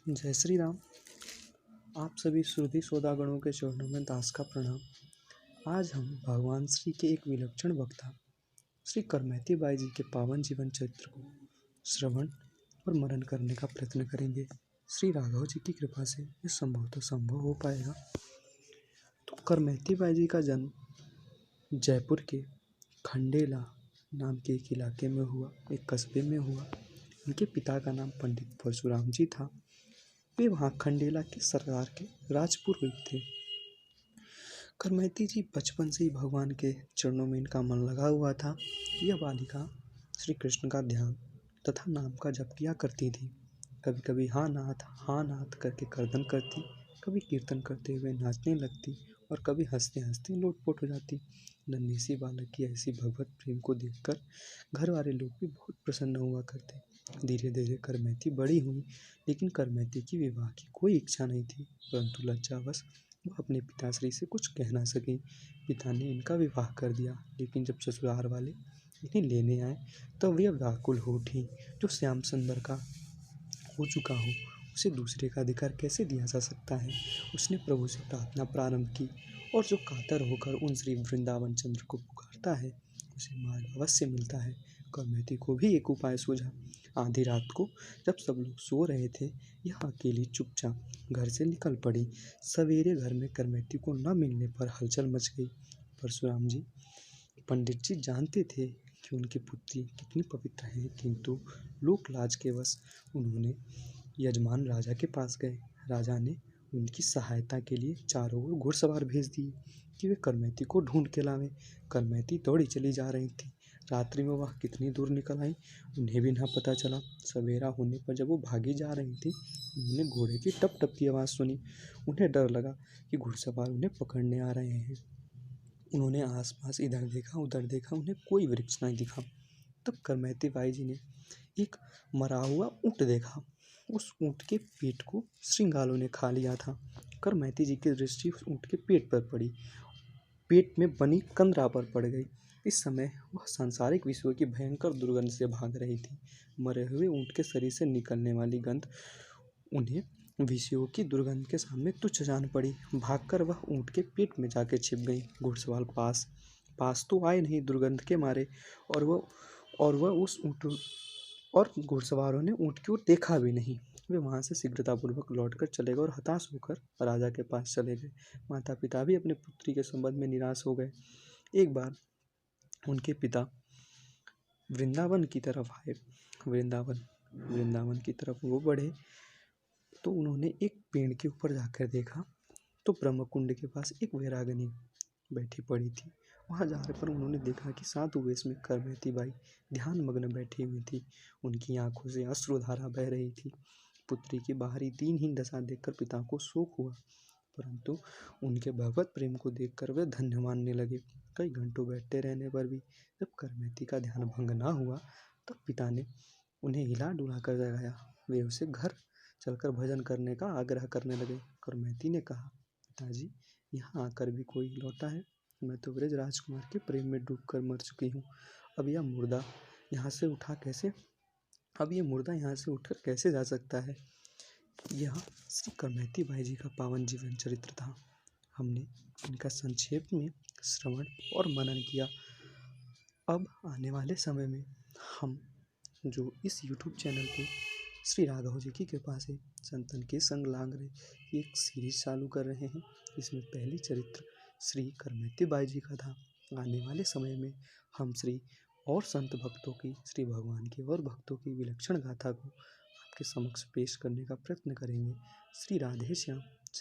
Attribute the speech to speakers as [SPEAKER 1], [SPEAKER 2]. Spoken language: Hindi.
[SPEAKER 1] जय श्री राम। आप सभी श्रुति सौदागणों के चरणों में दास का प्रणाम। आज हम भगवान श्री के एक विलक्षण वक्ता श्री करमैती बाई जी के पावन जीवन चरित्र को श्रवण और मनन करने का प्रयत्न करेंगे। श्री राघव जी की कृपा से यह संभव हो पाएगा। तो करमैती बाई जी का जन्म जयपुर के खंडेला नाम के एक इलाके में हुआ, एक कस्बे में हुआ। उनके पिता का नाम पंडित परशुराम जी था। वे वहाँ खंडेला के सरदार के राजपुरोहित थे। करमैती जी बचपन से ही भगवान के चरणों में इनका मन लगा हुआ था। यह बालिका श्री कृष्ण का ध्यान तथा नाम का जप किया करती थी। कभी कभी हाँ नाथ करके कर्दन करती, कभी कीर्तन करते हुए नाचने लगती और कभी हंसते हंसते लोटपोट हो जाती। नन्ही सी बालक की ऐसी भगवत प्रेम को देखकर घर वाले लोग भी बहुत प्रसन्न हुआ करते। धीरे धीरे करमैती बड़ी हुई, लेकिन करमैती की विवाह की कोई इच्छा नहीं थी, परंतु लज्जावश वह अपने पिताश्री से कुछ कह ना सकी। पिता ने इनका विवाह कर दिया, लेकिन जब ससुराल वाले इन्हें लेने आए तब वे व्याकुल हो उठी। जो श्याम सुंदर का हो चुका हो उसे दूसरे का अधिकार कैसे दिया जा सकता है। उसने प्रभु से प्रार्थना प्रारंभ की और जो कातर होकर उन श्री वृंदावन चंद्र को पुकारता है उसे मार्ग अवश्य मिलता है। करमैती को भी एक उपाय सूझा। आधी रात को जब सब लोग सो रहे थे, यह अकेली चुपचाप घर से निकल पड़ी। सवेरे घर में करमैती को न मिलने पर हलचल मच गई। परशुराम जी पंडित जी जानते थे कि उनकी पुत्री कितनी पवित्र है, किंतु लोक लाज के वश उन्होंने यजमान राजा के पास गए। राजा ने उनकी सहायता के लिए चारों ओर घुड़सवार भेज दिए कि वे करमैती को ढूंढ के लावें। करमैती दौड़ी चली जा रही थी। रात्रि में वह कितनी दूर निकल आई उन्हें भी ना पता चला। सवेरा होने पर जब वो भागी जा रही थी, उन्होंने घोड़े की टप टप की आवाज़ सुनी। उन्हें डर लगा कि घुड़सवार उन्हें पकड़ने आ रहे हैं। उन्होंने आसपास इधर देखा उधर देखा, उन्हें कोई वृक्ष नहीं दिखा। तब करमैती बाई जी ने एक मरा हुआ ऊँट देखा। उस ऊँट के पेट को श्रृंगालों ने खा लिया था। करमैती जी की दृष्टि उस ऊँट के पेट पर पड़ी, पेट में बनी कंदरा पर पड़ गई। इस समय वह सांसारिक विषयों की भयंकर दुर्गंध से भाग रही थी। मरे हुए ऊँट के शरीर से निकलने वाली गंध उन्हें विषयों की दुर्गंध के सामने तुच्छ जान पड़ी। भागकर वह ऊँट के पेट में जाके छिप गई। घुड़सवार पास तो आए नहीं दुर्गंध के मारे, और वह उस ऊँट और घुड़सवारों ने ऊँट की ओर देखा भी नहीं। वे वहाँ से शीघ्रतापूर्वक लौटकर चले गए और हताश होकर राजा के पास चले गए। माता पिता भी अपने पुत्री के संबंध में निराश हो गए। एक बार उनके पिता वृंदावन की तरफ आए। वृंदावन की तरफ वो बढ़े तो उन्होंने एक पेड़ के ऊपर जाकर देखा तो ब्रह्मकुंड के पास एक वैरागिनी बैठी पड़ी थी। वहाँ जाकर पर उन्होंने देखा कि साधु वेश में करमैती बाई ध्यान मग्न बैठी हुई थी। उनकी आंखों से अश्रुधारा बह रही थी। पुत्री की बाहरी दीनहीन दशा देखकर पिता को शोक हुआ, परंतु उनके भगवत प्रेम को देखकर वे धन्य मानने लगे। कई घंटों बैठते रहने पर भी जब करमैती का ध्यान भंग ना हुआ, तब पिता ने उन्हें हिला डुला कर जगाया। वे उसे घर चलकर भजन करने का आग्रह करने लगे। करमैती ने कहा, पिताजी, यहाँ आकर भी कोई लौटा है? मैं तो ब्रज राजकुमार के प्रेम में डूबकर मर चुकी हूँ। अब यह मुर्दा यहाँ से उठकर कैसे जा सकता है? यह श्री करमैती बाई जी का पावन जीवन चरित्र था। हमने इनका संक्षेप में श्रवण और मनन किया। अब आने वाले समय में हम जो इस YouTube चैनल पे श्री राघव जी की कृपा से संतन के संग लांग रहे एक सीरीज चालू कर रहे हैं। इसमें पहली चरित्र श्री करमैती बाई जी का था। आने वाले समय में हम श्री और संत भक्तों की, श्री भगवान के और भक्तों की विलक्षण गाथा को आपके समक्ष पेश करने का प्रयत्न करेंगे। श्री राधे श्याम।